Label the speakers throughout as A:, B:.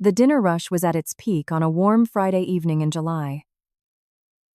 A: The dinner rush was at its peak on a warm Friday evening in July.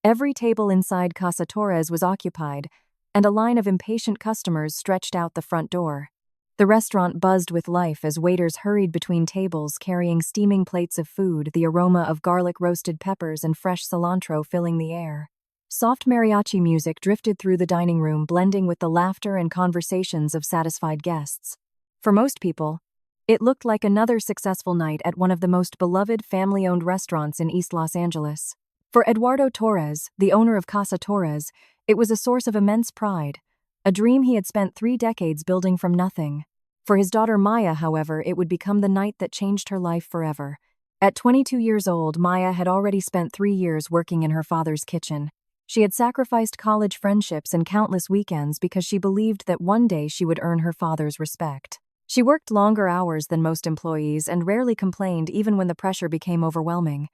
A: Every table inside Casa Torres was occupied, and a line of impatient customers stretched out the front door. The restaurant buzzed with life as waiters hurried between tables carrying steaming plates of food, the aroma of garlic-roasted peppers and fresh cilantro filling the air. Soft mariachi music drifted through the dining room, blending with the laughter and conversations of satisfied guests. For most people, it looked like another successful night at one of the most beloved family-owned restaurants in East Los Angeles. For Eduardo Torres, the owner of Casa Torres, it was a source of immense pride, a dream he had spent 3 decades building from nothing. For his daughter Maya, however, it would become the night that changed her life forever. At 22 years old, Maya had already spent 3 years working in her father's kitchen. She had sacrificed college friendships and countless weekends because she believed that one day she would earn her father's respect. She worked longer hours than most employees and rarely complained even when the pressure became overwhelming.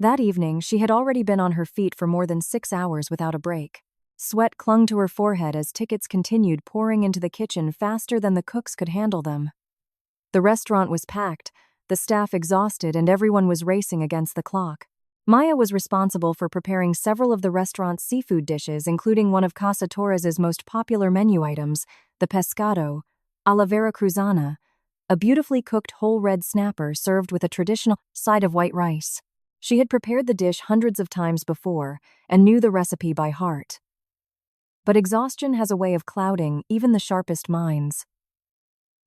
A: That evening, she had already been on her feet for more than 6 hours without a break. Sweat clung to her forehead as tickets continued pouring into the kitchen faster than the cooks could handle them. The restaurant was packed, the staff exhausted, and everyone was racing against the clock. Maya was responsible for preparing several of the restaurant's seafood dishes, including one of Casa Torres's most popular menu items, the pescado a la veracruzana, a beautifully cooked whole red snapper served with a traditional side of white rice. She had prepared the dish hundreds of times before and knew the recipe by heart. But exhaustion has a way of clouding even the sharpest minds.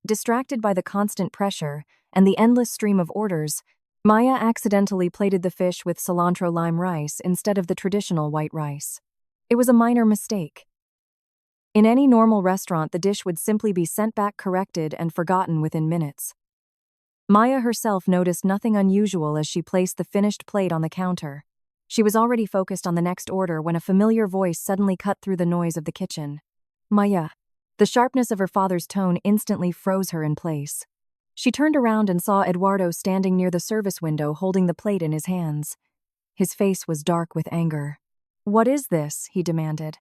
A: Distracted by the constant pressure and the endless stream of orders, Maya accidentally plated the fish with cilantro lime rice instead of the traditional white rice. It was a minor mistake. In any normal restaurant, the dish would simply be sent back corrected and forgotten within minutes. Maya herself noticed nothing unusual as she placed the finished plate on the counter. She was already focused on the next order when a familiar voice suddenly cut through the noise of the kitchen. Maya. The sharpness of her father's tone instantly froze her in place. She turned around and saw Eduardo standing near the service window holding the plate in his hands. His face was dark with anger. "What is this?" he demanded.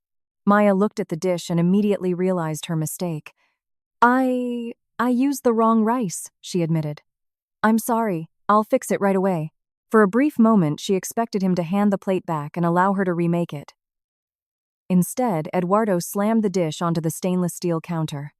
A: Maya looked at the dish and immediately realized her mistake. I used the wrong rice," she admitted. "I'm sorry, I'll fix it right away." For a brief moment, she expected him to hand the plate back and allow her to remake it. Instead, Eduardo slammed the dish onto the stainless steel counter.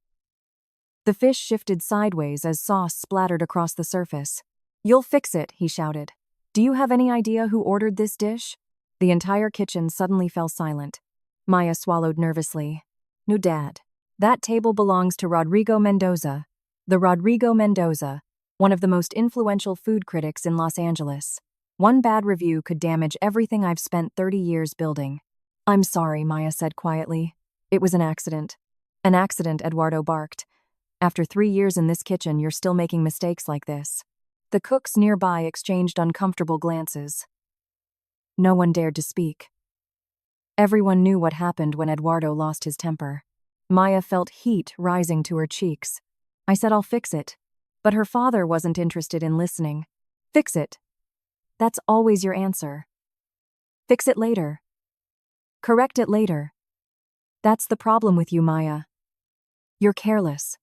A: The fish shifted sideways as sauce splattered across the surface. "You'll fix it," he shouted. "Do you have any idea who ordered this dish?" The entire kitchen suddenly fell silent. Maya swallowed nervously. "No, Dad. That table belongs to Rodrigo Mendoza." The Rodrigo Mendoza, one of the most influential food critics in Los Angeles. One bad review could damage everything I've spent 30 years building. "I'm sorry," Maya said quietly. "It was an accident." "An accident," Eduardo barked. "After 3 years in this kitchen, you're still making mistakes like this." The cooks nearby exchanged uncomfortable glances. No one dared to speak. Everyone knew what happened when Eduardo lost his temper. Maya felt heat rising to her cheeks. "I said I'll fix it." But her father wasn't interested in listening. "Fix it. That's always your answer. Fix it later. Correct it later. That's the problem with you, Maya. You're careless.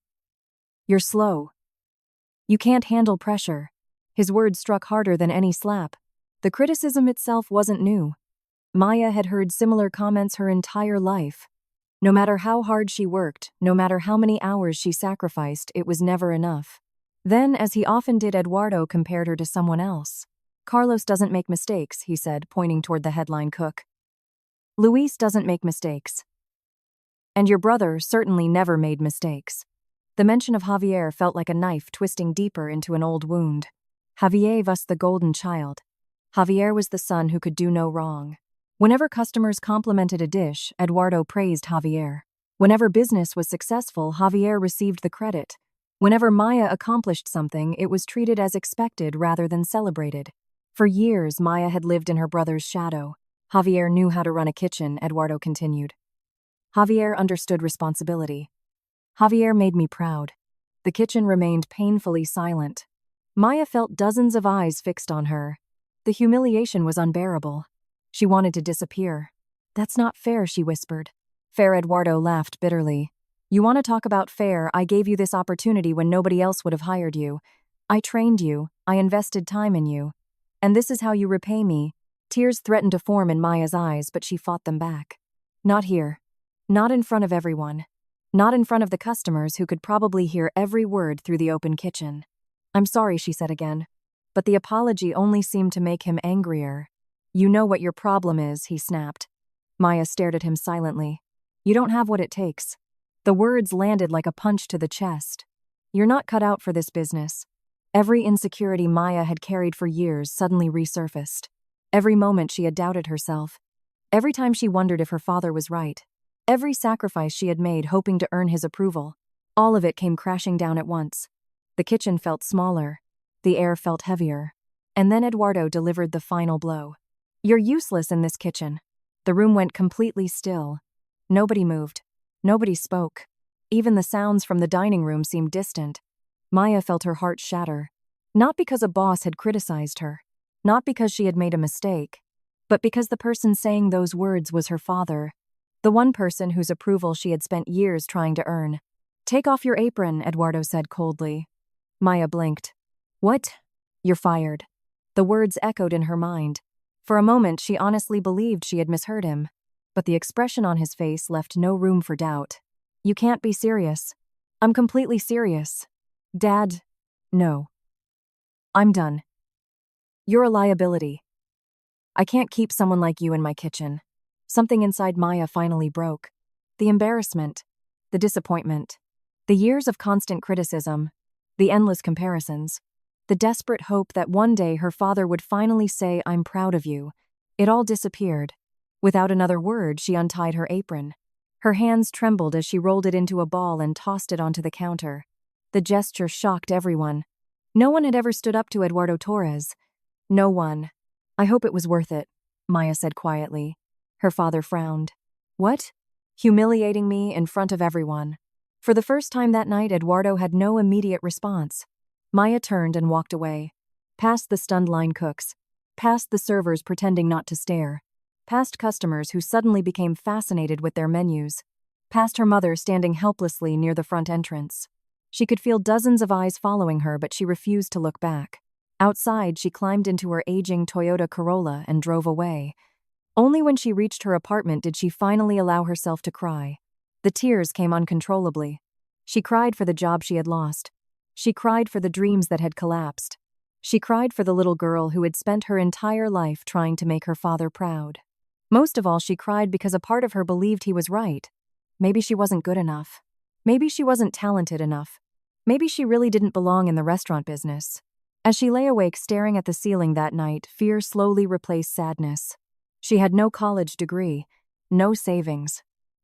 A: You're slow. You can't handle pressure." His words struck harder than any slap. The criticism itself wasn't new. Maya had heard similar comments her entire life. No matter how hard she worked, no matter how many hours she sacrificed, it was never enough. Then, as he often did, Eduardo compared her to someone else. "Carlos doesn't make mistakes," he said, pointing toward the headline cook. "Luis doesn't make mistakes. And your brother certainly never made mistakes." The mention of Javier felt like a knife twisting deeper into an old wound. Javier was the golden child. Javier was the son who could do no wrong. Whenever customers complimented a dish, Eduardo praised Javier. Whenever business was successful, Javier received the credit. Whenever Maya accomplished something, it was treated as expected rather than celebrated. For years, Maya had lived in her brother's shadow. "Javier knew how to run a kitchen," Eduardo continued. "Javier understood responsibility. Javier made me proud." The kitchen remained painfully silent. Maya felt dozens of eyes fixed on her. The humiliation was unbearable. She wanted to disappear. "That's not fair," she whispered. "Fair?" Eduardo laughed bitterly. "You want to talk about fair? I gave you this opportunity when nobody else would have hired you. I trained you. I invested time in you. And this is how you repay me. Tears threatened to form in Maya's eyes, but she fought them back. Not here. Not in front of everyone. Not in front of the customers who could probably hear every word through the open kitchen. I'm sorry, she said again. But the apology only seemed to make him angrier. You know what your problem is, he snapped. Maya stared at him silently. You don't have what it takes. The words landed like a punch to the chest. You're not cut out for this business. Every insecurity Maya had carried for years suddenly resurfaced. Every moment she had doubted herself. Every time she wondered if her father was right. Every sacrifice she had made hoping to earn his approval. All of it came crashing down at once. The kitchen felt smaller. The air felt heavier. And then Eduardo delivered the final blow. You're useless in this kitchen. The room went completely still. Nobody moved. Nobody spoke. Even the sounds from the dining room seemed distant. Maya felt her heart shatter. Not because a boss had criticized her. Not because she had made a mistake. But because the person saying those words was her father. The one person whose approval she had spent years trying to earn. Take off your apron, Eduardo said coldly. Maya blinked. What? You're fired. The words echoed in her mind. For a moment, she honestly believed she had misheard him. But the expression on his face left no room for doubt. You can't be serious. I'm completely serious. Dad, no. I'm done. You're a liability. I can't keep someone like you in my kitchen. Something inside Maya finally broke. The embarrassment. The disappointment. The years of constant criticism. The endless comparisons. The desperate hope that one day her father would finally say, I'm proud of you. It all disappeared. Without another word, she untied her apron. Her hands trembled as she rolled it into a ball and tossed it onto the counter. The gesture shocked everyone. No one had ever stood up to Eduardo Torres. No one. I hope it was worth it, Maya said quietly. Her father frowned. What? Humiliating me in front of everyone. For the first time that night, Eduardo had no immediate response. Maya turned and walked away. Past the stunned line cooks. Past the servers pretending not to stare. Past customers who suddenly became fascinated with their menus. Past her mother standing helplessly near the front entrance. She could feel dozens of eyes following her, but she refused to look back. Outside, she climbed into her aging Toyota Corolla and drove away. Only when she reached her apartment did she finally allow herself to cry. The tears came uncontrollably. She cried for the job she had lost. She cried for the dreams that had collapsed. She cried for the little girl who had spent her entire life trying to make her father proud. Most of all, she cried because a part of her believed he was right. Maybe she wasn't good enough. Maybe she wasn't talented enough. Maybe she really didn't belong in the restaurant business. As she lay awake staring at the ceiling that night, fear slowly replaced sadness. She had no college degree, no savings,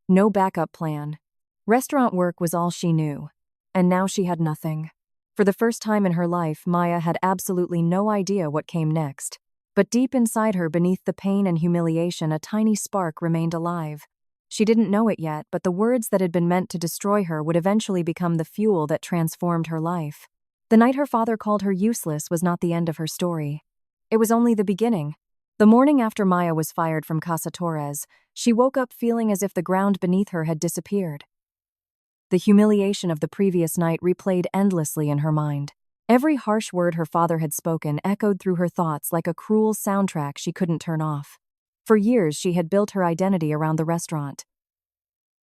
A: no backup plan. Restaurant work was all she knew. And now she had nothing. For the first time in her life, Maya had absolutely no idea what came next. But deep inside her, beneath the pain and humiliation, a tiny spark remained alive. She didn't know it yet, but the words that had been meant to destroy her would eventually become the fuel that transformed her life. The night her father called her useless was not the end of her story. It was only the beginning. The morning after Maya was fired from Casa Torres, she woke up feeling as if the ground beneath her had disappeared. The humiliation of the previous night replayed endlessly in her mind. Every harsh word her father had spoken echoed through her thoughts like a cruel soundtrack she couldn't turn off. For years, she had built her identity around the restaurant.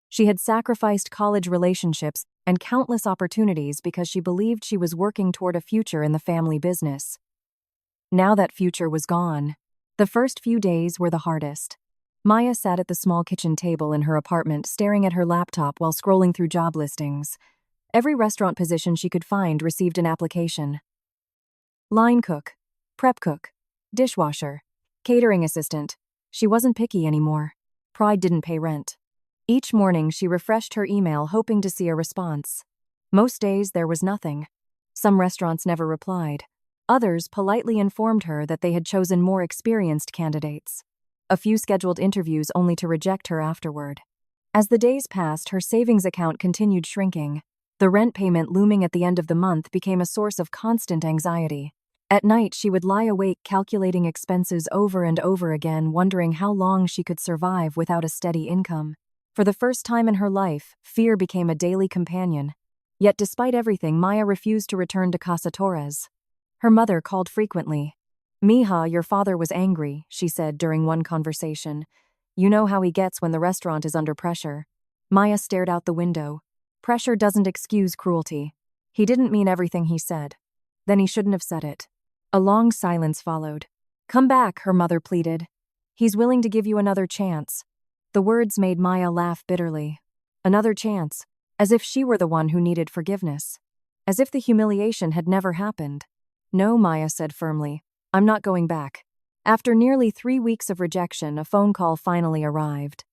A: She had sacrificed college relationships and countless opportunities because she believed she was working toward a future in the family business. Now that future was gone. The first few days were the hardest. Maya sat at the small kitchen table in her apartment, staring at her laptop while scrolling through job listings. Every restaurant position she could find received an application. Line cook, prep cook, dishwasher, catering assistant. She wasn't picky anymore. Pride didn't pay rent. Each morning, she refreshed her email, hoping to see a response. Most days, there was nothing. Some restaurants never replied. Others politely informed her that they had chosen more experienced candidates. A few scheduled interviews only to reject her afterward. As the days passed, her savings account continued shrinking. The rent payment looming at the end of the month became a source of constant anxiety. At night, she would lie awake calculating expenses over and over again, wondering how long she could survive without a steady income. For the first time in her life, fear became a daily companion. Yet despite everything, Maya refused to return to Casa Torres. Her mother called frequently. "Mija, your father was angry," she said during one conversation. "You know how he gets when the restaurant is under pressure." Maya stared out the window. Pressure doesn't excuse cruelty. He didn't mean everything he said. Then he shouldn't have said it. A long silence followed. "Come back," her mother pleaded. "He's willing to give you another chance." The words made Maya laugh bitterly. Another chance, as if she were the one who needed forgiveness. As if the humiliation had never happened. "No," Maya said firmly. "I'm not going back." After nearly 3 weeks of rejection, a phone call finally arrived.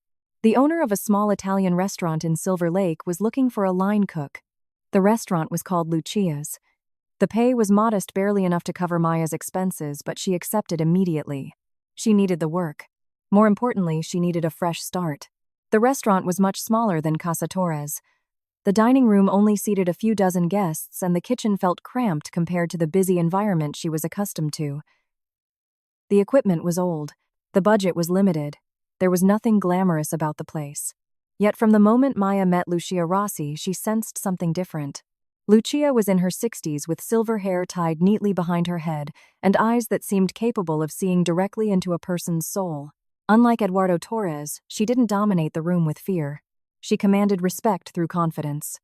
A: The owner of a small Italian restaurant in Silver Lake was looking for a line cook. The restaurant was called Lucia's. The pay was modest, barely enough to cover Maya's expenses, but she accepted immediately. She needed the work. More importantly, she needed a fresh start. The restaurant was much smaller than Casa Torres. The dining room only seated a few dozen guests, and the kitchen felt cramped compared to the busy environment she was accustomed to. The equipment was old. The budget was limited. There was nothing glamorous about the place. Yet from the moment Maya met Lucia Rossi, she sensed something different. Lucia was in her 60s with silver hair tied neatly behind her head and eyes that seemed capable of seeing directly into a person's soul. Unlike Eduardo Torres, she didn't dominate the room with fear. She commanded respect through confidence.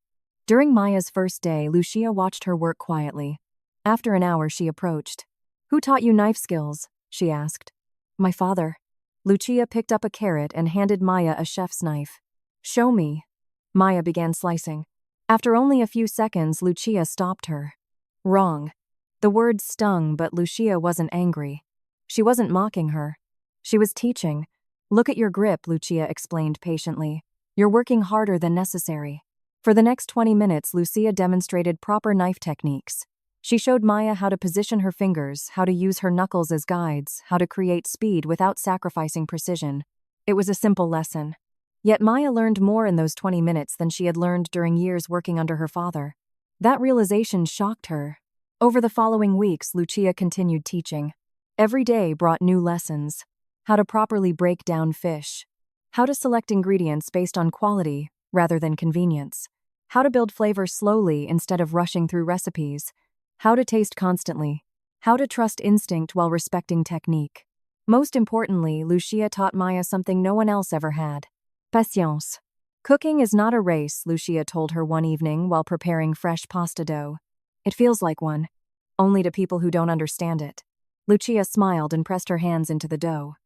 A: During Maya's first day, Lucia watched her work quietly. After an hour, she approached. "Who taught you knife skills?" she asked. "My father." Lucia picked up a carrot and handed Maya a chef's knife. "Show me." Maya began slicing. After only a few seconds, Lucia stopped her. "Wrong." The words stung, but Lucia wasn't angry. She wasn't mocking her. She was teaching. "Look at your grip," Lucia explained patiently. "You're working harder than necessary." For the next 20 minutes, Lucia demonstrated proper knife techniques. She showed Maya how to position her fingers, how to use her knuckles as guides, how to create speed without sacrificing precision. It was a simple lesson. Yet Maya learned more in those 20 minutes than she had learned during years working under her father. That realization shocked her. Over the following weeks, Lucia continued teaching. Every day brought new lessons. How to properly break down fish. How to select ingredients based on quality rather than convenience. How to build flavor slowly instead of rushing through recipes. How to taste constantly. How to trust instinct while respecting technique. Most importantly, Lucia taught Maya something no one else ever had. Patience. "Cooking is not a race," Lucia told her one evening while preparing fresh pasta dough. "It feels like one. Only to people who don't understand it." Lucia smiled and pressed her hands into the dough.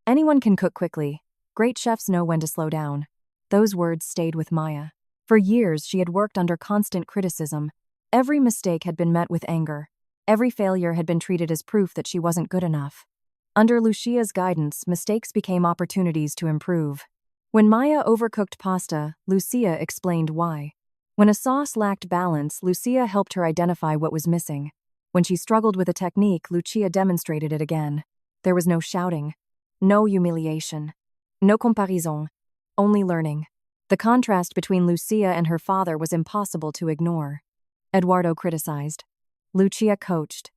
A: "Anyone can cook quickly. Great chefs know when to slow down." Those words stayed with Maya. For years, she had worked under constant criticism. Every mistake had been met with anger. Every failure had been treated as proof that she wasn't good enough. Under Lucia's guidance, mistakes became opportunities to improve. When Maya overcooked pasta, Lucia explained why. When a sauce lacked balance, Lucia helped her identify what was missing. When she struggled with a technique, Lucia demonstrated it again. There was no shouting, no humiliation, no comparaison, only learning. The contrast between Lucia and her father was impossible to ignore. Eduardo criticized. Lucia coached.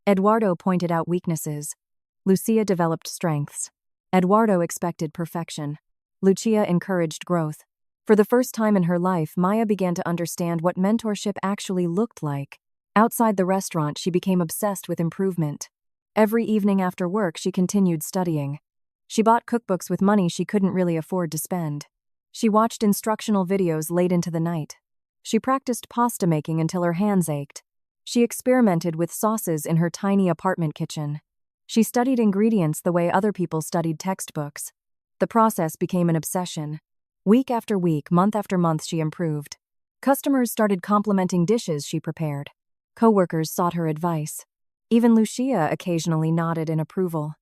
A: Eduardo pointed out weaknesses. Lucia developed strengths. Eduardo expected perfection. Lucia encouraged growth. For the first time in her life, Maya began to understand what mentorship actually looked like. Outside the restaurant, she became obsessed with improvement. Every evening after work, she continued studying. She bought cookbooks with money she couldn't really afford to spend. She watched instructional videos late into the night. She practiced pasta making until her hands ached. She experimented with sauces in her tiny apartment kitchen. She studied ingredients the way other people studied textbooks. The process became an obsession. Week after week, month after month, she improved. Customers started complimenting dishes she prepared. Coworkers sought her advice. Even Lucia occasionally nodded in approval.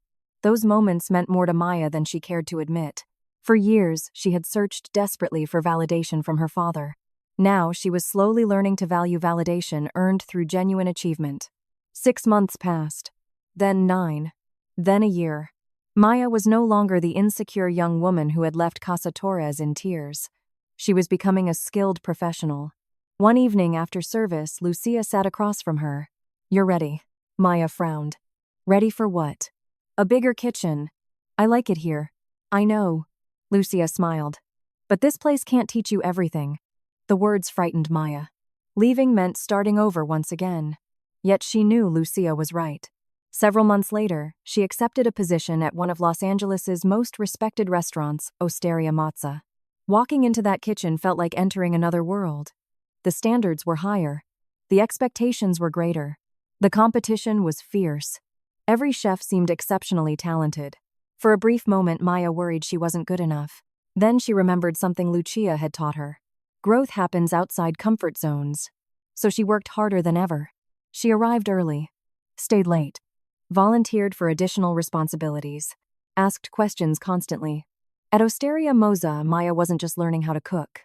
A: Those moments meant more to Maya than she cared to admit. For years, she had searched desperately for validation from her father. Now, she was slowly learning to value validation earned through genuine achievement. 6 months passed. Then 9. Then a year. Maya was no longer the insecure young woman who had left Casa Torres in tears. She was becoming a skilled professional. One evening after service, Lucia sat across from her. "You're ready." Maya frowned. "Ready for what?" "A bigger kitchen. I like it here." "I know." Lucia smiled. "But this place can't teach you everything." The words frightened Maya. Leaving meant starting over once again. Yet she knew Lucia was right. Several months later, she accepted a position at one of Los Angeles's most respected restaurants, Osteria Mozza. Walking into that kitchen felt like entering another world. The standards were higher. The expectations were greater. The competition was fierce. Every chef seemed exceptionally talented. For a brief moment, Maya worried she wasn't good enough. Then she remembered something Lucia had taught her. Growth happens outside comfort zones. So she worked harder than ever. She arrived early, stayed late, volunteered for additional responsibilities, asked questions constantly. At Osteria Mozza, Maya wasn't just learning how to cook.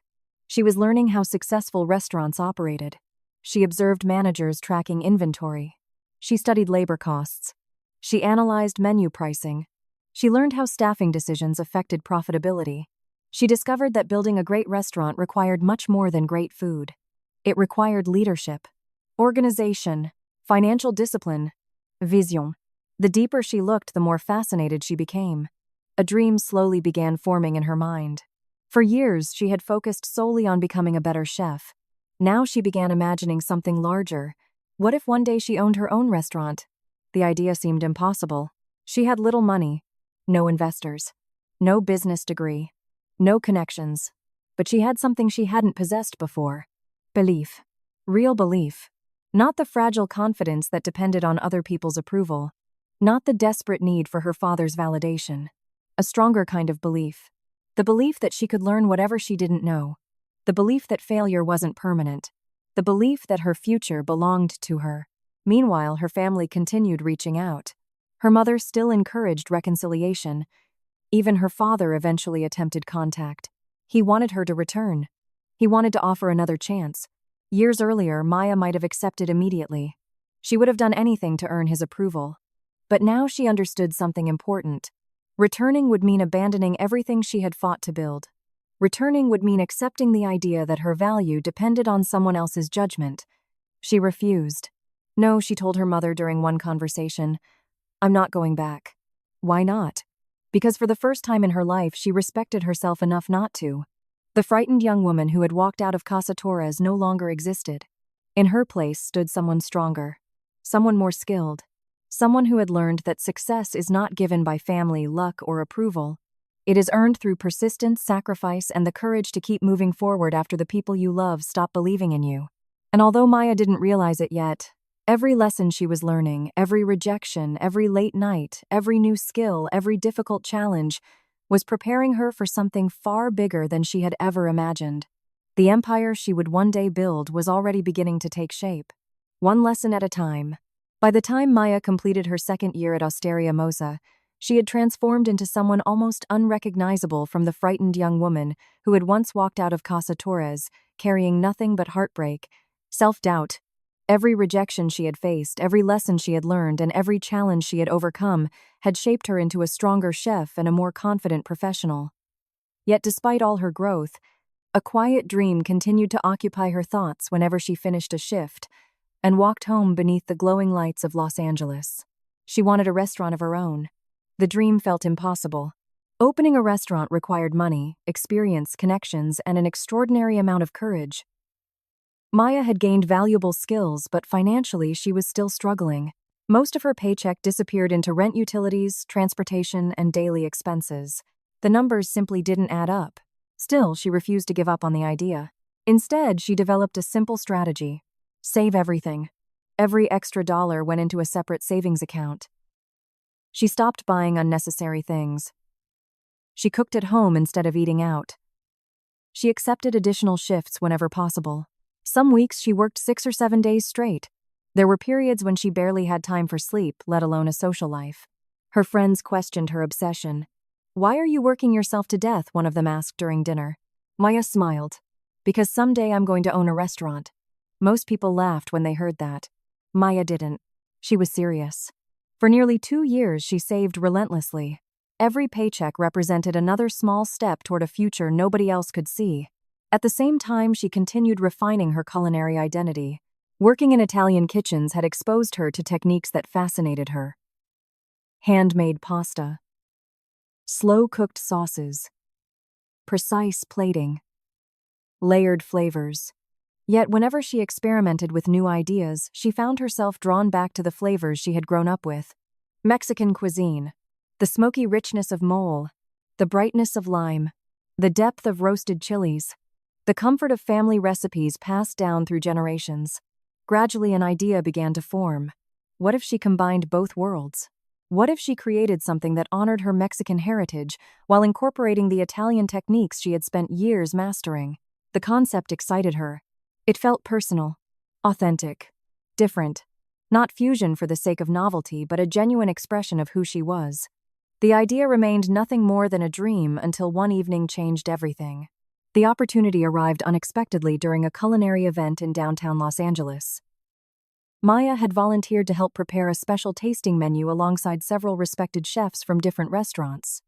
A: She was learning how successful restaurants operated. She observed managers tracking inventory. She studied labor costs. She analyzed menu pricing. She learned how staffing decisions affected profitability. She discovered that building a great restaurant required much more than great food. It required leadership, organization, financial discipline, vision. The deeper she looked, the more fascinated she became. A dream slowly began forming in her mind. For years, she had focused solely on becoming a better chef. Now she began imagining something larger. What if one day she owned her own restaurant? The idea seemed impossible. She had little money, no investors, no business degree, no connections. But she had something she hadn't possessed before. Belief. Real belief. Not the fragile confidence that depended on other people's approval. Not the desperate need for her father's validation. A stronger kind of belief. The belief that she could learn whatever she didn't know. The belief that failure wasn't permanent. The belief that her future belonged to her. Meanwhile, her family continued reaching out. Her mother still encouraged reconciliation. Even her father eventually attempted contact. He wanted her to return. He wanted to offer another chance. Years earlier, Maya might have accepted immediately. She would have done anything to earn his approval. But now she understood something important. Returning would mean abandoning everything she had fought to build. Returning would mean accepting the idea that her value depended on someone else's judgment. She refused. No, she told her mother during one conversation, "I'm not going back." Why not? Because for the first time in her life, she respected herself enough not to. The frightened young woman who had walked out of Casa Torres no longer existed. In her place stood someone stronger, someone more skilled, someone who had learned that success is not given by family, luck, or approval. It is earned through persistence, sacrifice, and the courage to keep moving forward after the people you love stop believing in you. And although Maya didn't realize it yet, every lesson she was learning, every rejection, every late night, every new skill, every difficult challenge, was preparing her for something far bigger than she had ever imagined. The empire she would one day build was already beginning to take shape. One lesson at a time. By the time Maya completed her second year at Osteria Mozza, she had transformed into someone almost unrecognizable from the frightened young woman who had once walked out of Casa Torres, carrying nothing but heartbreak, self-doubt. Every rejection she had faced, every lesson she had learned, and every challenge she had overcome had shaped her into a stronger chef and a more confident professional. Yet despite all her growth, a quiet dream continued to occupy her thoughts whenever she finished a shift and walked home beneath the glowing lights of Los Angeles. She wanted a restaurant of her own. The dream felt impossible. Opening a restaurant required money, experience, connections, and an extraordinary amount of courage. Maya had gained valuable skills, but financially she was still struggling. Most of her paycheck disappeared into rent, utilities, transportation, and daily expenses. The numbers simply didn't add up. Still, she refused to give up on the idea. Instead, she developed a simple strategy. Save everything. Every extra dollar went into a separate savings account. She stopped buying unnecessary things. She cooked at home instead of eating out. She accepted additional shifts whenever possible. Some weeks she worked 6 or 7 days straight. There were periods when she barely had time for sleep, let alone a social life. Her friends questioned her obsession. "Why are you working yourself to death?" one of them asked during dinner. Maya smiled. "Because someday I'm going to own a restaurant." Most people laughed when they heard that. Maya didn't. She was serious. For nearly 2 years, she saved relentlessly. Every paycheck represented another small step toward a future nobody else could see. At the same time, she continued refining her culinary identity. Working in Italian kitchens had exposed her to techniques that fascinated her. Handmade pasta, slow-cooked sauces, precise plating, layered flavors. Yet whenever she experimented with new ideas, she found herself drawn back to the flavors she had grown up with. Mexican cuisine. The smoky richness of mole. The brightness of lime. The depth of roasted chilies. The comfort of family recipes passed down through generations. Gradually an idea began to form. What if she combined both worlds? What if she created something that honored her Mexican heritage while incorporating the Italian techniques she had spent years mastering? The concept excited her. It felt personal, authentic, different. Not fusion for the sake of novelty, but a genuine expression of who she was. The idea remained nothing more than a dream until one evening changed everything. The opportunity arrived unexpectedly during a culinary event in downtown Los Angeles. Maya had volunteered to help prepare a special tasting menu alongside several respected chefs from different restaurants.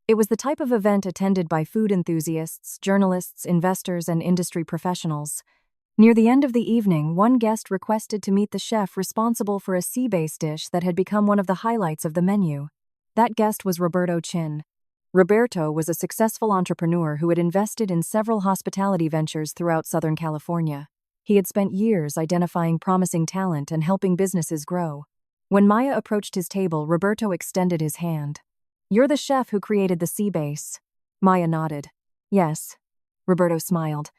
A: It was the type of event attended by food enthusiasts, journalists, investors, and industry professionals. Near the end of the evening, one guest requested to meet the chef responsible for a sea-based dish that had become one of the highlights of the menu. That guest was Roberto Chin. Roberto was a successful entrepreneur who had invested in several hospitality ventures throughout Southern California. He had spent years identifying promising talent and helping businesses grow. When Maya approached his table, Roberto extended his hand. "You're the chef who created the sea base." Maya nodded. "Yes." Roberto smiled.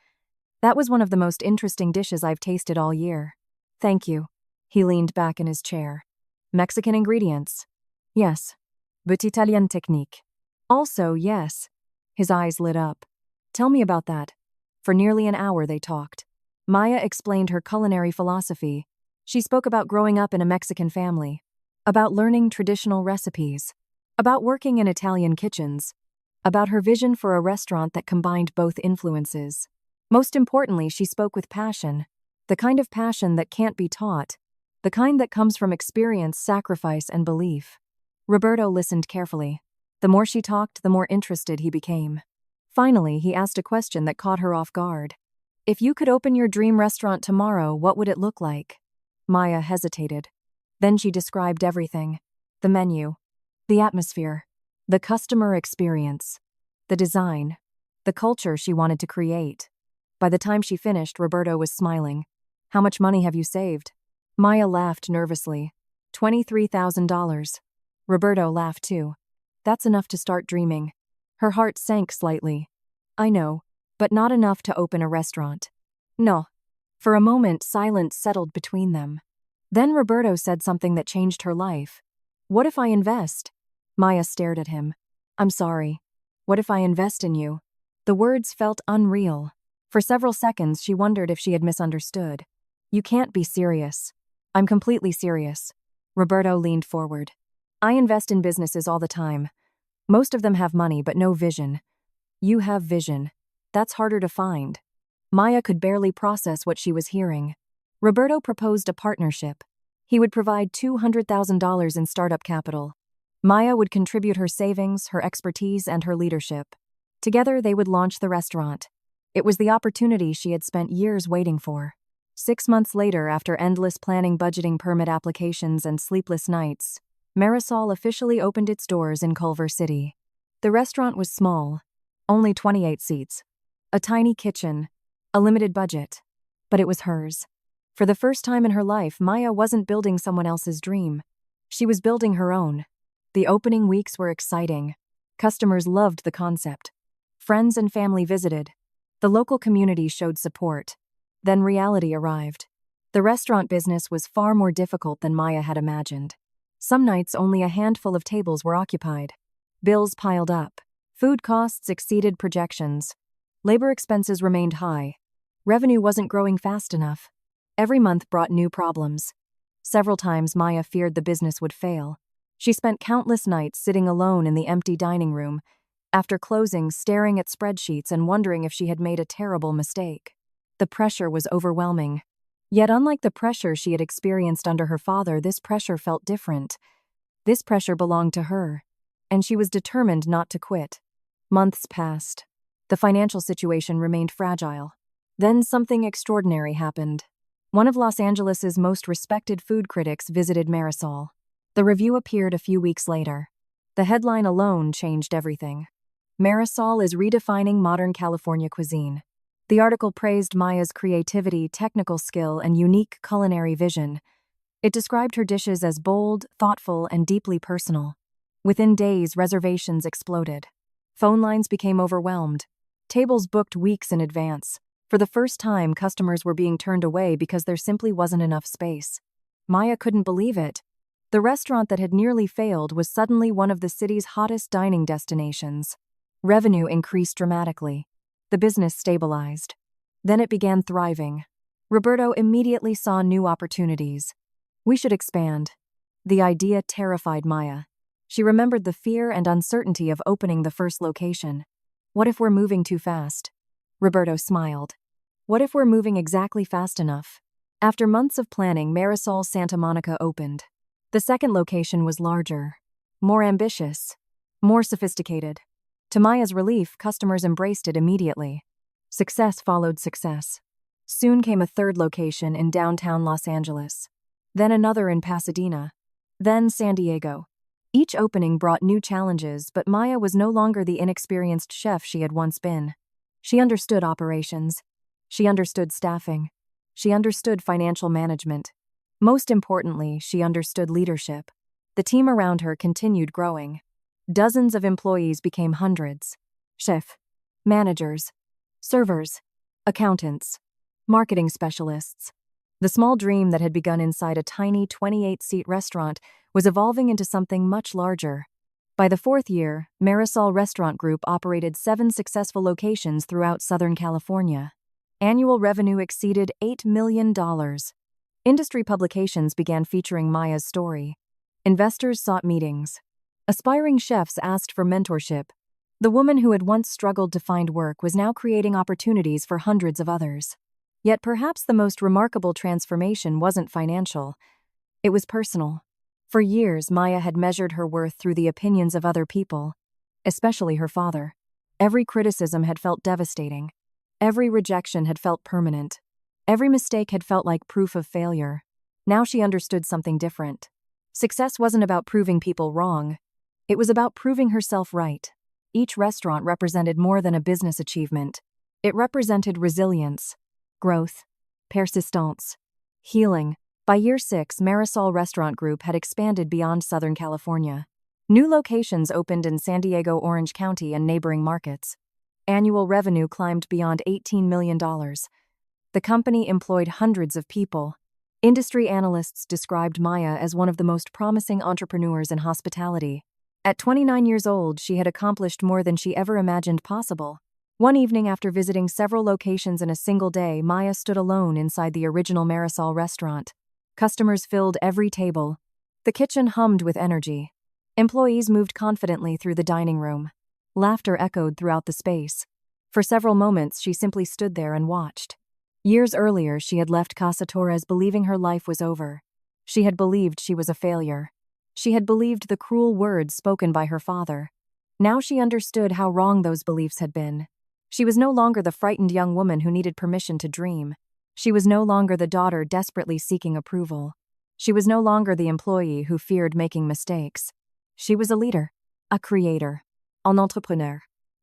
A: "That was one of the most interesting dishes I've tasted all year." "Thank you." He leaned back in his chair. "Mexican ingredients?" "Yes." "But Italian technique?" "Also, yes." His eyes lit up. "Tell me about that." For nearly an hour they talked. Maya explained her culinary philosophy. She spoke about growing up in a Mexican family, about learning traditional recipes, about working in Italian kitchens, about her vision for a restaurant that combined both influences. Most importantly, she spoke with passion, the kind of passion that can't be taught, the kind that comes from experience, sacrifice, and belief. Roberto listened carefully. The more she talked, the more interested he became. Finally, he asked a question that caught her off guard. "If you could open your dream restaurant tomorrow, what would it look like?" Maya hesitated. Then she described everything. The menu, the atmosphere, the customer experience, the design, the culture she wanted to create. By the time she finished, Roberto was smiling. "How much money have you saved?" Maya laughed nervously. $23,000. Roberto laughed too. "That's enough to start dreaming." Her heart sank slightly. "I know, but not enough to open a restaurant." "No." For a moment, silence settled between them. Then Roberto said something that changed her life. "What if I invest?" Maya stared at him. "I'm sorry. What if I invest in you?" The words felt unreal. For several seconds, she wondered if she had misunderstood. "You can't be serious." "I'm completely serious." Roberto leaned forward. "I invest in businesses all the time. Most of them have money, but no vision. You have vision. That's harder to find." Maya could barely process what she was hearing. Roberto proposed a partnership. He would provide $200,000 in startup capital. Maya would contribute her savings, her expertise, and her leadership. Together, they would launch the restaurant. It was the opportunity she had spent years waiting for. 6 months later, after endless planning, budgeting, permit applications, and sleepless nights, Marisol officially opened its doors in Culver City. The restaurant was small, only 28 seats, a tiny kitchen, a limited budget, but it was hers. For the first time in her life, Maya wasn't building someone else's dream. She was building her own. The opening weeks were exciting. Customers loved the concept. Friends and family visited. The local community showed support. Then reality arrived. The restaurant business was far more difficult than Maya had imagined. Some nights only a handful of tables were occupied. Bills piled up. Food costs exceeded projections. Labor expenses remained high. Revenue wasn't growing fast enough. Every month brought new problems. Several times Maya feared the business would fail. She spent countless nights sitting alone in the empty dining room, after closing, staring at spreadsheets and wondering if she had made a terrible mistake. The pressure was overwhelming. Yet unlike the pressure she had experienced under her father, this pressure felt different. This pressure belonged to her, and she was determined not to quit. Months passed. The financial situation remained fragile. Then something extraordinary happened. One of Los Angeles's most respected food critics visited Marisol. The review appeared a few weeks later. The headline alone changed everything. "Marisol is redefining modern California cuisine." The article praised Maya's creativity, technical skill, and unique culinary vision. It described her dishes as bold, thoughtful, and deeply personal. Within days, reservations exploded. Phone lines became overwhelmed. Tables booked weeks in advance. For the first time, customers were being turned away because there simply wasn't enough space. Maya couldn't believe it. The restaurant that had nearly failed was suddenly one of the city's hottest dining destinations. Revenue increased dramatically. The business stabilized. Then it began thriving. Roberto immediately saw new opportunities. We should expand. The idea terrified Maya. She remembered the fear and uncertainty of opening the first location. What if we're moving too fast? Roberto smiled. What if we're moving exactly fast enough? After months of planning, Marisol Santa Monica opened. The second location was larger, more ambitious, more sophisticated. To Maya's relief, customers embraced it immediately. Success followed success. Soon came a third location in downtown Los Angeles. Then another in Pasadena. Then San Diego. Each opening brought new challenges, but Maya was no longer the inexperienced chef she had once been. She understood operations. She understood staffing. She understood financial management. Most importantly, she understood leadership. The team around her continued growing. Dozens of employees became hundreds. Chef, managers, servers, accountants, marketing specialists. The small dream that had begun inside a tiny 28-seat restaurant was evolving into something much larger. By the fourth year, Marisol Restaurant Group operated 7 successful locations throughout Southern California. Annual revenue exceeded $8 million. Industry publications began featuring Maya's story. Investors sought meetings. Aspiring chefs asked for mentorship. The woman who had once struggled to find work was now creating opportunities for hundreds of others. Yet perhaps the most remarkable transformation wasn't financial. It was personal. For years, Maya had measured her worth through the opinions of other people, especially her father. Every criticism had felt devastating. Every rejection had felt permanent. Every mistake had felt like proof of failure. Now she understood something different. Success wasn't about proving people wrong. It was about proving herself right. Each restaurant represented more than a business achievement. It represented resilience, growth, persistence, healing. By year 6, Marisol Restaurant Group had expanded beyond Southern California. New locations opened in San Diego, Orange County, and neighboring markets. Annual revenue climbed beyond $18 million. The company employed hundreds of people. Industry analysts described Maya as one of the most promising entrepreneurs in hospitality. At 29 years old, she had accomplished more than she ever imagined possible. One evening, after visiting several locations in a single day, Maya stood alone inside the original Marisol restaurant. Customers filled every table. The kitchen hummed with energy. Employees moved confidently through the dining room. Laughter echoed throughout the space. For several moments, she simply stood there and watched. Years earlier, she had left Casa Torres believing her life was over. She had believed she was a failure. She had believed the cruel words spoken by her father. Now she understood how wrong those beliefs had been. She was no longer the frightened young woman who needed permission to dream. She was no longer the daughter desperately seeking approval. She was no longer the employee who feared making mistakes. She was a leader, a creator, an entrepreneur.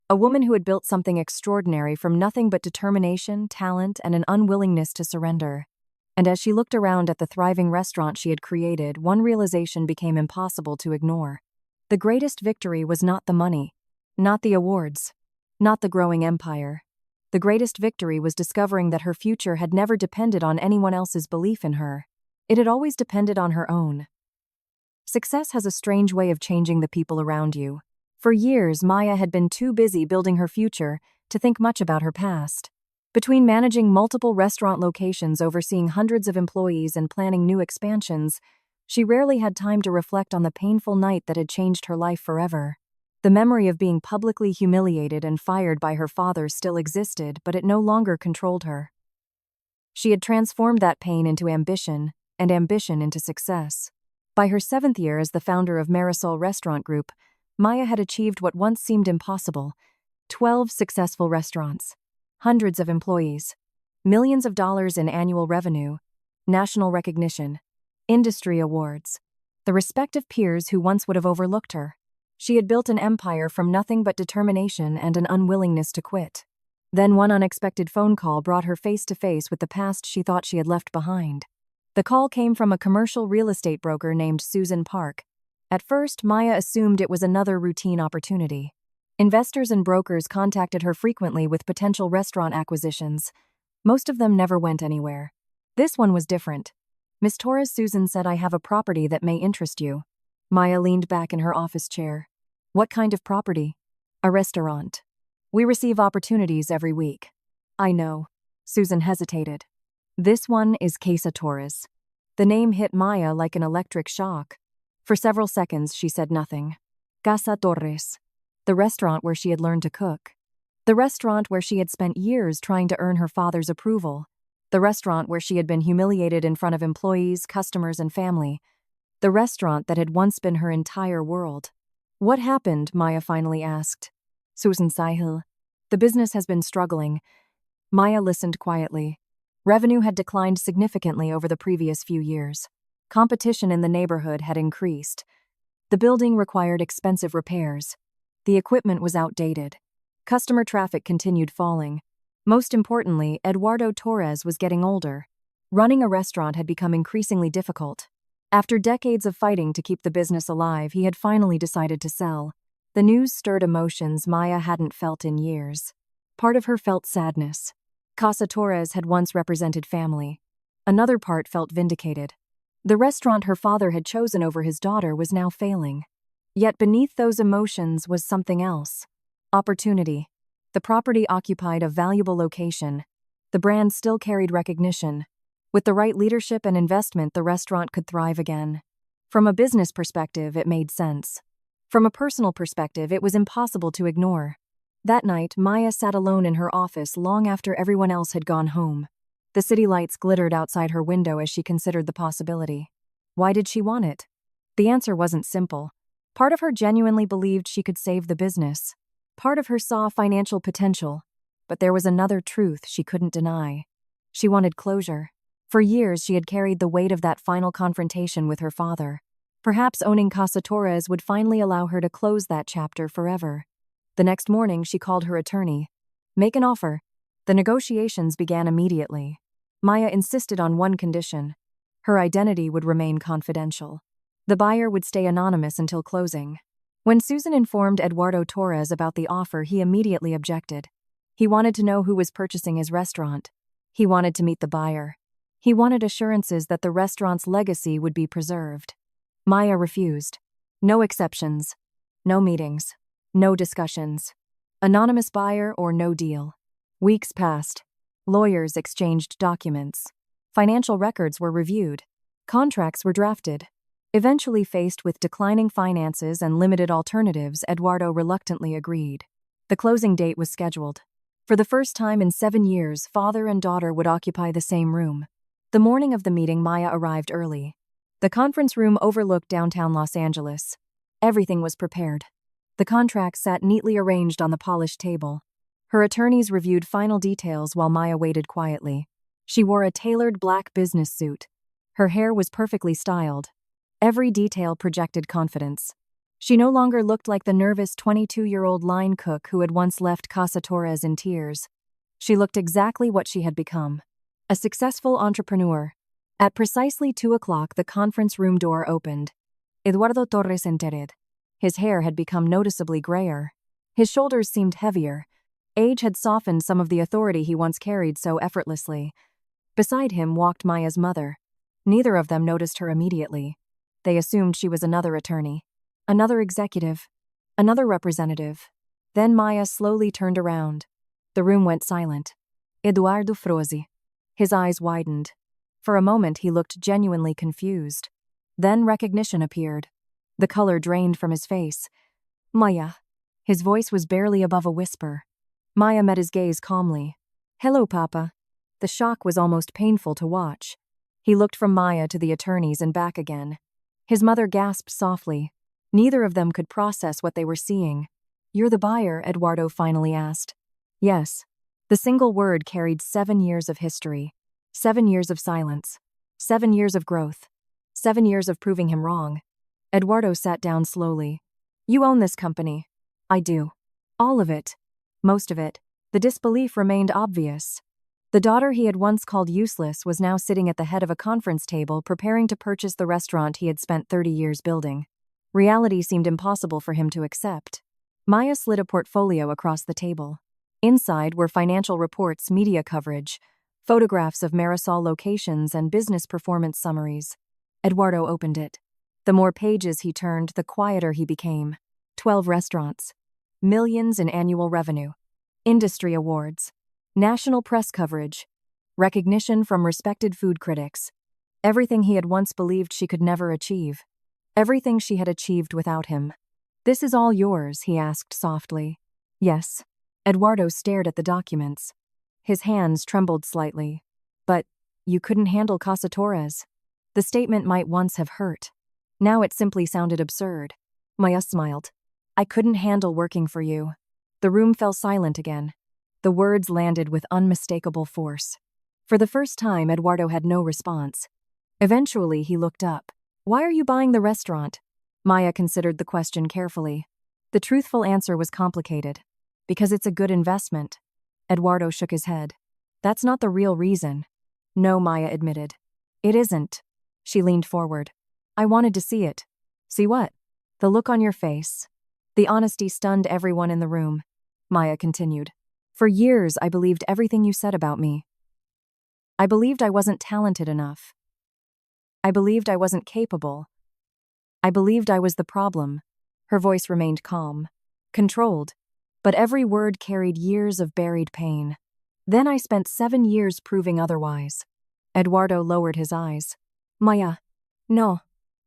A: A woman who had built something extraordinary from nothing but determination, talent, and an unwillingness to surrender. And as she looked around at the thriving restaurant she had created, one realization became impossible to ignore. The greatest victory was not the money, not the awards, not the growing empire. The greatest victory was discovering that her future had never depended on anyone else's belief in her. It had always depended on her own. Success has a strange way of changing the people around you. For years, Maya had been too busy building her future to think much about her past. Between managing multiple restaurant locations, overseeing hundreds of employees, and planning new expansions, she rarely had time to reflect on the painful night that had changed her life forever. The memory of being publicly humiliated and fired by her father still existed, but it no longer controlled her. She had transformed that pain into ambition, and ambition into success. By her 7th year as the founder of Marisol Restaurant Group, Maya had achieved what once seemed impossible: 12 successful restaurants, hundreds of employees, millions of dollars in annual revenue, national recognition, industry awards, the respect of peers who once would have overlooked her. She had built an empire from nothing but determination and an unwillingness to quit. Then one unexpected phone call brought her face to face with the past she thought she had left behind. The call came from a commercial real estate broker named Susan Park. At first, Maya assumed it was another routine opportunity. Investors and brokers contacted her frequently with potential restaurant acquisitions. Most of them never went anywhere. This one was different. "Miss Torres," Susan said, "I have a property that may interest you." Maya leaned back in her office chair. "What kind of property?" "A restaurant. We receive opportunities every week." "I know." Susan hesitated. "This one is Casa Torres." The name hit Maya like an electric shock. For several seconds, she said nothing. Casa Torres. The restaurant where she had learned to cook. The restaurant where she had spent years trying to earn her father's approval. The restaurant where she had been humiliated in front of employees, customers, and family. The restaurant that had once been her entire world. "What happened?" Maya finally asked. Susan Sahil. "The business has been struggling." Maya listened quietly. Revenue had declined significantly over the previous few years. Competition in the neighborhood had increased. The building required expensive repairs. The equipment was outdated. Customer traffic continued falling. Most importantly, Eduardo Torres was getting older. Running a restaurant had become increasingly difficult. After decades of fighting to keep the business alive, he had finally decided to sell. The news stirred emotions Maya hadn't felt in years. Part of her felt sadness. Casa Torres had once represented family. Another part felt vindicated. The restaurant her father had chosen over his daughter was now failing. Yet beneath those emotions was something else. Opportunity. The property occupied a valuable location. The brand still carried recognition. With the right leadership and investment, the restaurant could thrive again. From a business perspective, it made sense. From a personal perspective, it was impossible to ignore. That night, Maya sat alone in her office long after everyone else had gone home. The city lights glittered outside her window as she considered the possibility. Why did she want it? The answer wasn't simple. Part of her genuinely believed she could save the business. Part of her saw financial potential. But there was another truth she couldn't deny. She wanted closure. For years, she had carried the weight of that final confrontation with her father. Perhaps owning Casa Torres would finally allow her to close that chapter forever. The next morning, she called her attorney. "Make an offer." The negotiations began immediately. Maya insisted on one condition. Her identity would remain confidential. The buyer would stay anonymous until closing. When Susan informed Eduardo Torres about the offer, he immediately objected. He wanted to know who was purchasing his restaurant. He wanted to meet the buyer. He wanted assurances that the restaurant's legacy would be preserved. Maya refused. No exceptions. No meetings. No discussions. Anonymous buyer or no deal. Weeks passed. Lawyers exchanged documents. Financial records were reviewed. Contracts were drafted. Eventually, faced with declining finances and limited alternatives, Eduardo reluctantly agreed. The closing date was scheduled. For the first time in 7 years, father and daughter would occupy the same room. The morning of the meeting, Maya arrived early. The conference room overlooked downtown Los Angeles. Everything was prepared. The contract sat neatly arranged on the polished table. Her attorneys reviewed final details while Maya waited quietly. She wore a tailored black business suit. Her hair was perfectly styled. Every detail projected confidence. She no longer looked like the nervous 22-year-old line cook who had once left Casa Torres in tears. She looked exactly what she had become. A successful entrepreneur. At precisely 2 o'clock, the conference room door opened. Eduardo Torres entered. His hair had become noticeably grayer. His shoulders seemed heavier. Age had softened some of the authority he once carried so effortlessly. Beside him walked Maya's mother. Neither of them noticed her immediately. They assumed she was another attorney, another executive, another representative. Then Maya slowly turned around. The room went silent. Eduardo froze. His eyes widened. For a moment, he looked genuinely confused. Then recognition appeared. The color drained from his face. "Maya." His voice was barely above a whisper. Maya met his gaze calmly. "Hello, Papa." The shock was almost painful to watch. He looked from Maya to the attorneys and back again. His mother gasped softly. Neither of them could process what they were seeing. "You're the buyer?" Eduardo finally asked. "Yes." The single word carried 7 years of history. 7 years of silence. 7 years of growth. 7 years of proving him wrong. Eduardo sat down slowly. "You own this company." "I do." "All of it?" "Most of it." The disbelief remained obvious. The daughter he had once called useless was now sitting at the head of a conference table preparing to purchase the restaurant he had spent 30 years building. Reality seemed impossible for him to accept. Maya slid a portfolio across the table. Inside were financial reports, media coverage, photographs of Marisol locations, and business performance summaries. Eduardo opened it. The more pages he turned, the quieter he became. 12 restaurants. Millions in annual revenue. Industry awards. National press coverage. Recognition from respected food critics. Everything he had once believed she could never achieve. Everything she had achieved without him. "This is all yours?" he asked softly. "Yes." Eduardo stared at the documents. His hands trembled slightly. "But you couldn't handle Casa Torres." The statement might once have hurt. Now it simply sounded absurd. Maya smiled. "I couldn't handle working for you." The room fell silent again. The words landed with unmistakable force. For the first time, Eduardo had no response. Eventually, he looked up. "Why are you buying the restaurant?" Maya considered the question carefully. The truthful answer was complicated. "Because it's a good investment." Eduardo shook his head. "That's not the real reason." "No," Maya admitted. "It isn't." She leaned forward. "I wanted to see it." "See what?" "The look on your face." The honesty stunned everyone in the room. Maya continued. "For years, I believed everything you said about me. I believed I wasn't talented enough. I believed I wasn't capable. I believed I was the problem." Her voice remained calm, controlled, but every word carried years of buried pain. "Then I spent 7 years proving otherwise." Eduardo lowered his eyes. "Maya." "No,"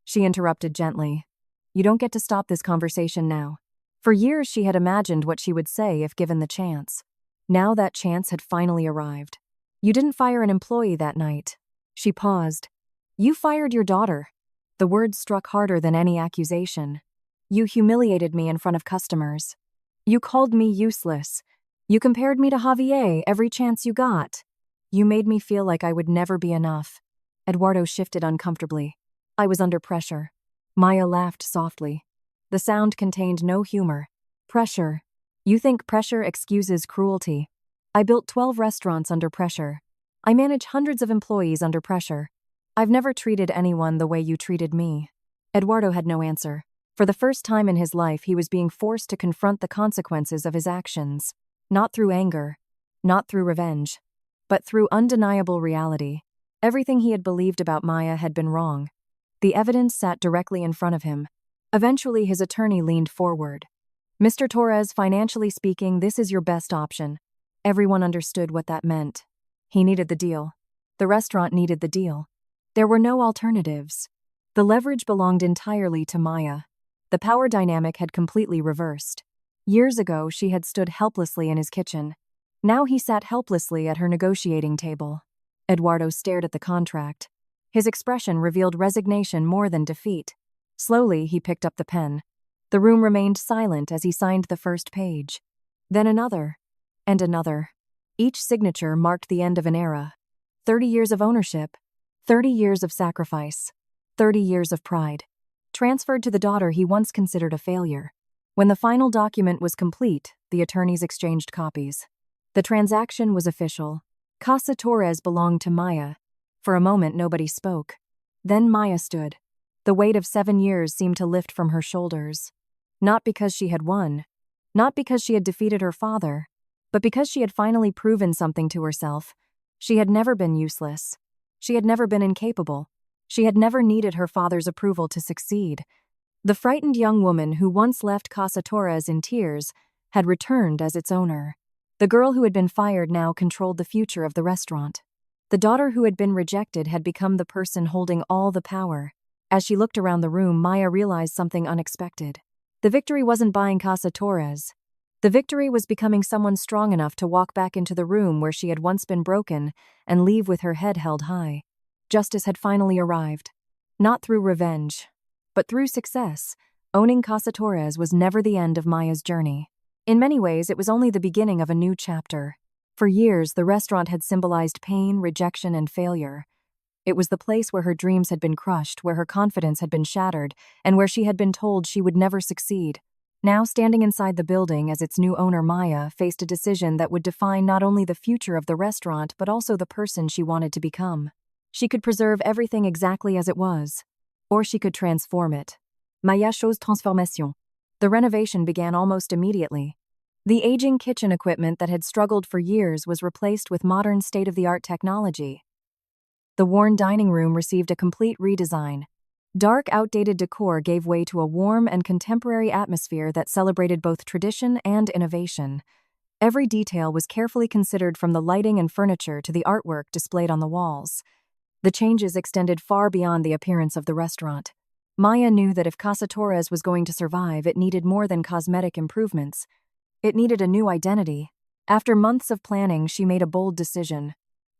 A: she interrupted gently. "You don't get to stop this conversation now." For years she had imagined what she would say if given the chance. Now that chance had finally arrived. "You didn't fire an employee that night." She paused. "You fired your daughter." The words struck harder than any accusation. "You humiliated me in front of customers. You called me useless. You compared me to Javier every chance you got. You made me feel like I would never be enough." Eduardo shifted uncomfortably. "I was under pressure." Maya laughed softly. The sound contained no humor. "Pressure. You think pressure excuses cruelty. I built 12 restaurants under pressure. I manage hundreds of employees under pressure. I've never treated anyone the way you treated me." Eduardo had no answer. For the first time in his life, he was being forced to confront the consequences of his actions. Not through anger, not through revenge, but through undeniable reality. Everything he had believed about Maya had been wrong. The evidence sat directly in front of him. Eventually, his attorney leaned forward. "Mr. Torres, financially speaking, this is your best option." Everyone understood what that meant. He needed the deal. The restaurant needed the deal. There were no alternatives. The leverage belonged entirely to Maya. The power dynamic had completely reversed. Years ago, she had stood helplessly in his kitchen. Now he sat helplessly at her negotiating table. Eduardo stared at the contract. His expression revealed resignation more than defeat. Slowly, he picked up the pen. The room remained silent as he signed the first page. Then another. And another. Each signature marked the end of an era. 30 years of ownership. 30 years of sacrifice. 30 years of pride. Transferred to the daughter he once considered a failure. When the final document was complete, the attorneys exchanged copies. The transaction was official. Casa Torres belonged to Maya. For a moment, nobody spoke. Then Maya stood. The weight of 7 years seemed to lift from her shoulders. Not because she had won. Not because she had defeated her father. But because she had finally proven something to herself. She had never been useless. She had never been incapable. She had never needed her father's approval to succeed. The frightened young woman who once left Casa Torres in tears had returned as its owner. The girl who had been fired now controlled the future of the restaurant. The daughter who had been rejected had become the person holding all the power. As she looked around the room, Maya realized something unexpected. The victory wasn't buying Casa Torres. The victory was becoming someone strong enough to walk back into the room where she had once been broken and leave with her head held high. Justice had finally arrived. Not through revenge, but through success. Owning Casa Torres was never the end of Maya's journey. In many ways, it was only the beginning of a new chapter. For years, the restaurant had symbolized pain, rejection, and failure. It was the place where her dreams had been crushed, where her confidence had been shattered, and where she had been told she would never succeed. Now standing inside the building as its new owner, Maya faced a decision that would define not only the future of the restaurant but also the person she wanted to become. She could preserve everything exactly as it was, or she could transform it. Maya chose transformation. The renovation began almost immediately. The aging kitchen equipment that had struggled for years was replaced with modern state-of-the-art technology. The worn dining room received a complete redesign. Dark, outdated decor gave way to a warm and contemporary atmosphere that celebrated both tradition and innovation. Every detail was carefully considered, from the lighting and furniture to the artwork displayed on the walls. The changes extended far beyond the appearance of the restaurant. Maya knew that if Casa Torres was going to survive, it needed more than cosmetic improvements. It needed a new identity. After months of planning, she made a bold decision.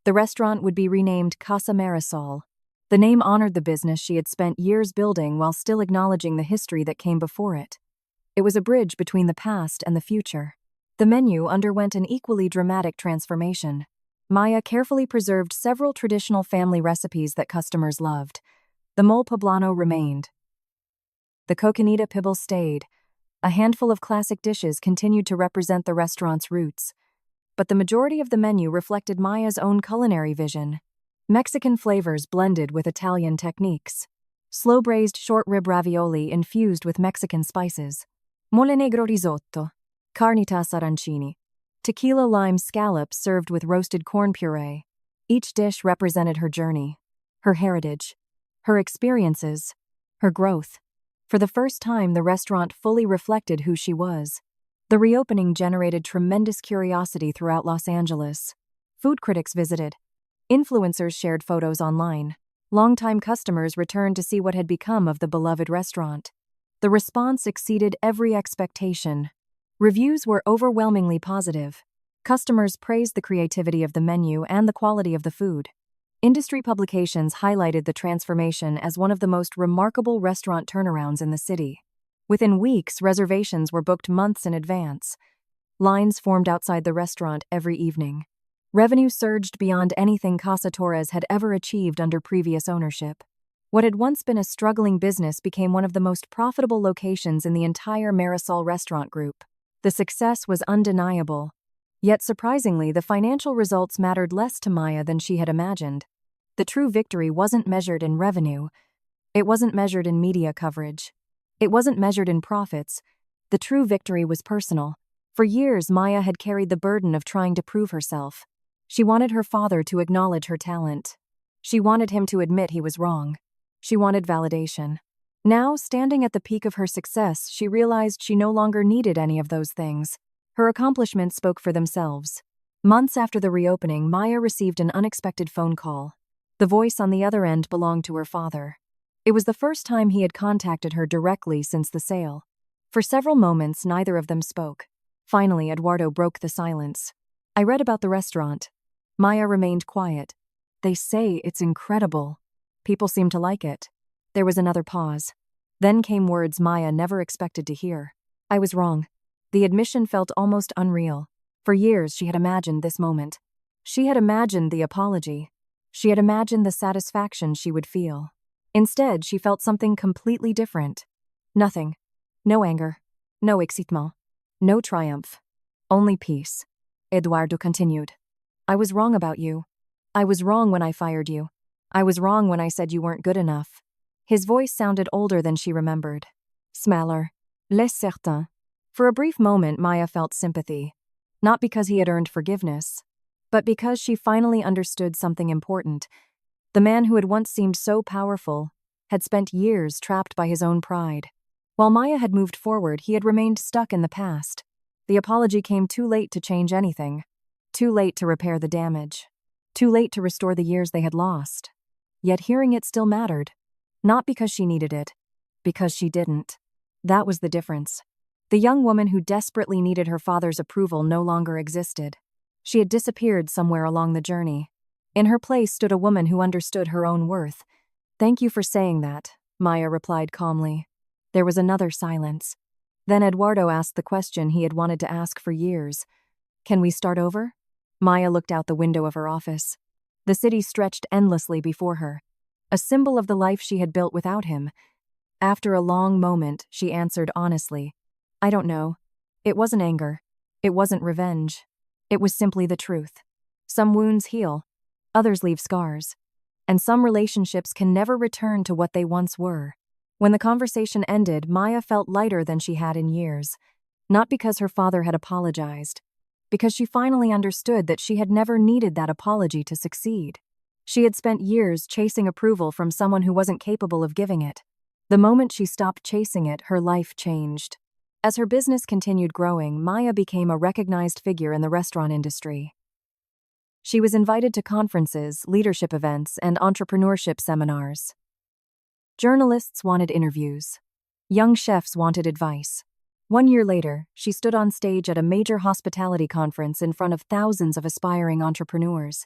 A: The restaurant would be renamed Casa Marisol. The name honored the business she had spent years building while still acknowledging the history that came before it. It was a bridge between the past and the future. The menu underwent an equally dramatic transformation. Maya carefully preserved several traditional family recipes that customers loved. The mole poblano remained. The coconita pibble stayed. A handful of classic dishes continued to represent the restaurant's roots. But the majority of the menu reflected Maya's own culinary vision. Mexican flavors blended with Italian techniques. Slow-braised short rib ravioli infused with Mexican spices. Mole negro risotto. Carnitas arancini. Tequila lime scallops served with roasted corn puree. Each dish represented her journey, her heritage, her experiences, her growth. For the first time, the restaurant fully reflected who she was. The reopening generated tremendous curiosity throughout Los Angeles. Food critics visited. Influencers shared photos online. Longtime customers returned to see what had become of the beloved restaurant. The response exceeded every expectation. Reviews were overwhelmingly positive. Customers praised the creativity of the menu and the quality of the food. Industry publications highlighted the transformation as one of the most remarkable restaurant turnarounds in the city. Within weeks, reservations were booked months in advance. Lines formed outside the restaurant every evening. Revenue surged beyond anything Casa Torres had ever achieved under previous ownership. What had once been a struggling business became one of the most profitable locations in the entire Marisol restaurant group. The success was undeniable. Yet surprisingly, the financial results mattered less to Maya than she had imagined. The true victory wasn't measured in revenue. It wasn't measured in media coverage. It wasn't measured in profits. The true victory was personal. For years, Maya had carried the burden of trying to prove herself. She wanted her father to acknowledge her talent. She wanted him to admit he was wrong. She wanted validation. Now, standing at the peak of her success, she realized she no longer needed any of those things. Her accomplishments spoke for themselves. Months after the reopening, Maya received an unexpected phone call. The voice on the other end belonged to her father. It was the first time he had contacted her directly since the sale. For several moments, neither of them spoke. Finally, Eduardo broke the silence. "I read about the restaurant." Maya remained quiet. "They say it's incredible. People seem to like it." There was another pause. Then came words Maya never expected to hear. "I was wrong." The admission felt almost unreal. For years, she had imagined this moment. She had imagined the apology. She had imagined the satisfaction she would feel. Instead, she felt something completely different. Nothing. No anger. No excitement. No triumph. Only peace. Eduardo continued. "I was wrong about you. I was wrong when I fired you. I was wrong when I said you weren't good enough." His voice sounded older than she remembered. Smaller. Less certain. For a brief moment, Maya felt sympathy. Not because he had earned forgiveness, but because she finally understood something important. The man who had once seemed so powerful had spent years trapped by his own pride. While Maya had moved forward, he had remained stuck in the past. The apology came too late to change anything. Too late to repair the damage. Too late to restore the years they had lost. Yet hearing it still mattered. Not because she needed it, because she didn't. That was the difference. The young woman who desperately needed her father's approval no longer existed. She had disappeared somewhere along the journey. In her place stood a woman who understood her own worth. "Thank you for saying that," Maya replied calmly. There was another silence. Then Eduardo asked the question he had wanted to ask for years. "Can we start over?" Maya looked out the window of her office. The city stretched endlessly before her, a symbol of the life she had built without him. After a long moment, she answered honestly, I don't know. It wasn't anger. It wasn't revenge. It was simply the truth. Some wounds heal, others leave scars, and some relationships can never return to what they once were. When the conversation ended, Maya felt lighter than she had in years, not because her father had apologized, because she finally understood that she had never needed that apology to succeed. She had spent years chasing approval from someone who wasn't capable of giving it. The moment she stopped chasing it, her life changed. As her business continued growing, Maya became a recognized figure in the restaurant industry. She was invited to conferences, leadership events, and entrepreneurship seminars. Journalists wanted interviews. Young chefs wanted advice. 1 year later, she stood on stage at a major hospitality conference in front of thousands of aspiring entrepreneurs.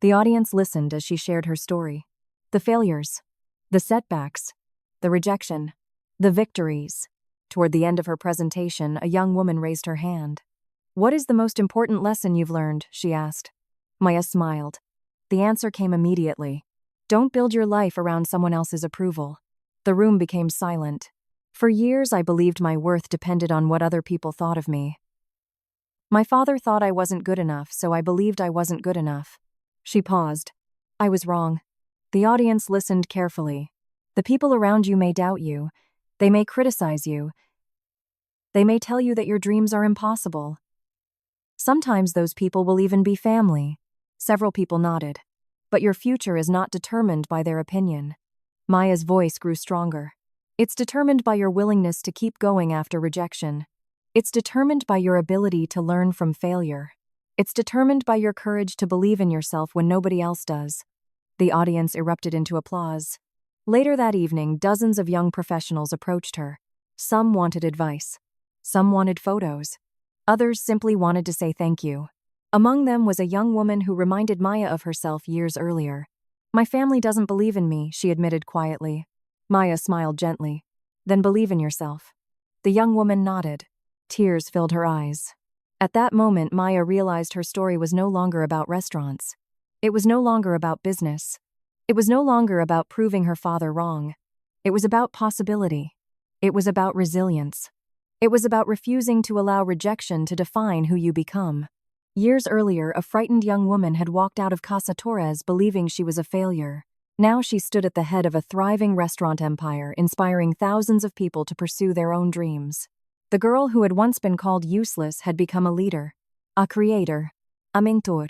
A: The audience listened as she shared her story. The failures, the setbacks, the rejection, the victories. Toward the end of her presentation, a young woman raised her hand. "What is the most important lesson you've learned?" she asked. Maya smiled. The answer came immediately. Don't build your life around someone else's approval. The room became silent. For years, I believed my worth depended on what other people thought of me. My father thought I wasn't good enough, so I believed I wasn't good enough. She paused. I was wrong. The audience listened carefully. The people around you may doubt you. They may criticize you. They may tell you that your dreams are impossible. Sometimes those people will even be family. Several people nodded. But your future is not determined by their opinion. Maya's voice grew stronger. It's determined by your willingness to keep going after rejection. It's determined by your ability to learn from failure. It's determined by your courage to believe in yourself when nobody else does. The audience erupted into applause. Later that evening, dozens of young professionals approached her. Some wanted advice. Some wanted photos. Others simply wanted to say thank you. Among them was a young woman who reminded Maya of herself years earlier. My family doesn't believe in me, she admitted quietly. Maya smiled gently. Then believe in yourself. The young woman nodded. Tears filled her eyes. At that moment, Maya realized her story was no longer about restaurants. It was no longer about business. It was no longer about proving her father wrong. It was about possibility. It was about resilience. It was about refusing to allow rejection to define who you become. Years earlier, a frightened young woman had walked out of Casa Torres believing she was a failure. Now she stood at the head of a thriving restaurant empire, inspiring thousands of people to pursue their own dreams. The girl who had once been called useless had become a leader, a creator, a mentor,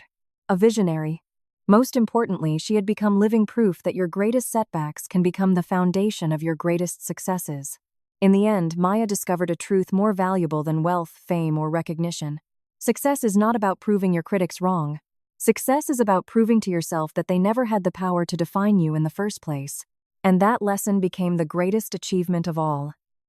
A: a visionary. Most importantly, she had become living proof that your greatest setbacks can become the foundation of your greatest successes. In the end, Maya discovered a truth more valuable than wealth, fame, or recognition. Success is not about proving your critics wrong. Success is about proving to yourself that they never had the power to define you in the first place. And that lesson became the greatest achievement of all.